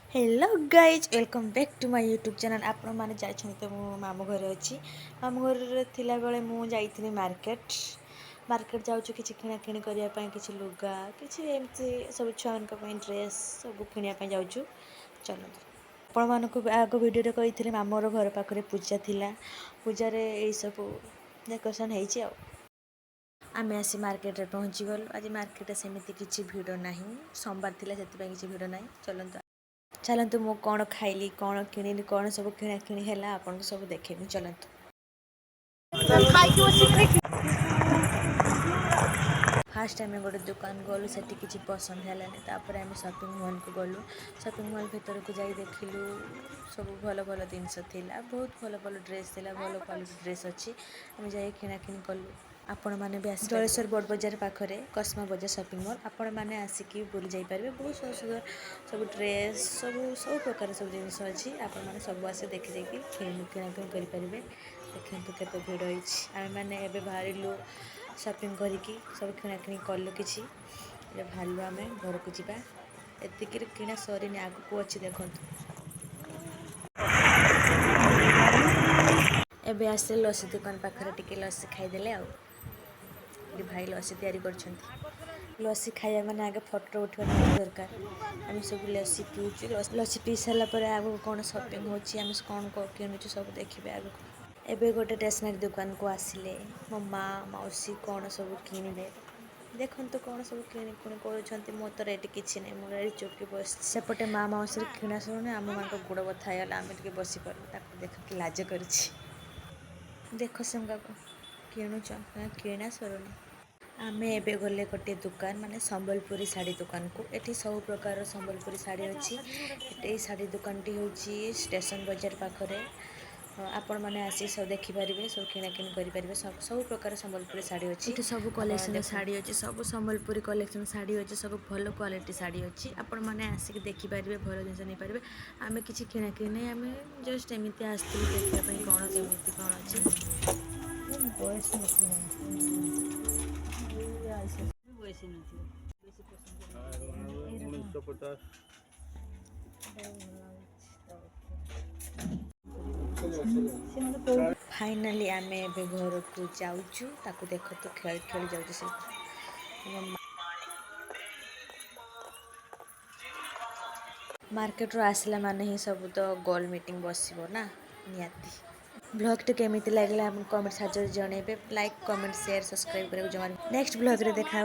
Hello guys welcome back to my YouTube channel. आपण मैंने जाइए तो मो मामू घर अच्छी मामू घर थिला बेले मु जाइथिनी मार्केट मार्केट जाऊँ कि किणाकिणी करने कि लुगा कि एमती सब छुआ ड्रेस सब किणापी जाऊँ। चलते आपण मानक आग भिडियो कही मामूर घर पाखे पूजा थिला पूजार यही सब डेकोरेशन होती आम आसी मार्केट पहुँची गलु। आज मार्केट सेमती किसी भिड़ ना सोमवार थी से किसी भिड़ ना। चलतु मु कौन खाइली कौन किणिली कौन सब किणाकिणी है आपको सब देखेबी। चलतु फास्ट आम गोटे दुकान गलु से किसी पसंद है आम शॉपिंग मॉल को गलु। शॉपिंग मॉल भीतर को जाई देखिलु सब भल भल जिनस बहुत भल भल ड्रेस थिला भल क्वालिटी ड्रेस अच्छी आम जाए किणाकिणी कलु। आपण मैंने भी आस जलेश्वर बड़ बजार पाखे कस्मा बजार शॉपिंग मॉल आपण मैंने आसिकी बुली जापर बहुत सुंदर सुंदर सब ड्रेस सब सब प्रकार सब जिन अच्छी आपण मैंने सब आस देखी देखी किणाकिणी करेंगे। देखते केते भिड़ होती आम मैंने एवं बाहर शॉपिंग करिकी सब किणाकिणी कलु कि बाहर आम घर को जावा एतिक किଣା सरीनी आगू अच्छी देखु। एबे आसे लस्सी दुकान पाखे टिके लस्सी खाईदे आ भाई लस्सी तैयारी कर लस्सी खाया मैंने आगे फोटो उठा दरकार आम सब लस्सी पीचु लस्सी पी सारापर आगे कौन शॉपिंग होम कौन किणुचु सब देखिए आगे। एबे गोटे स्टेशनरी दुकान को आसिले मो माँ मौसी कौन सब किणवे देखु कौन सब किणुकुणी कर मो तो रेट किसी ना मुझे चुपी बस सेपटे माँ मौसी किणा शुणी आम मान गोड़ बथा होगा आम टे बस पार्ल देख लाज कर देख से किणुच किणा सरुनी। आम एबे गले गोटे दुकान माने संबलपुरी साड़ी दुकान को एठी सब प्रकार संबलपुरी साड़ी अच्छी ये साड़ी दुकान टी हूँ स्टेशन बजार पाखे आपण मैंने आसी सब देखिपारे सब किणाकिणी करेंगे सब प्रकार संबलपुरी साड़ी अच्छी ये सब कलेक्शन साड़ी अच्छी सब संबलपुरी कलेक्शन साड़ी अच्छी सब भल क्वालिटी साड़ी अच्छी आपण मैंने आसिक देखिपारे भल जिन नहीं पारे आम कि किणाकिणी नहीं आम जस्ट एमती आसलु देखापी कौन केमी कौन अच्छी बयस फाइनाली आम ए घर को जाऊँ ताकू देख तो खेल खेल जाऊँ मार्केट रू आसला माने ही सब तो गोल मीटिंग बसबो ना नियाती। ब्लॉग टी केमिति लागला हम कमेंट साजर जणेबे लाइक कमेंट शेयर सब्सक्राइब करे जमा नेक्स्ट ब्लॉग रे देखा।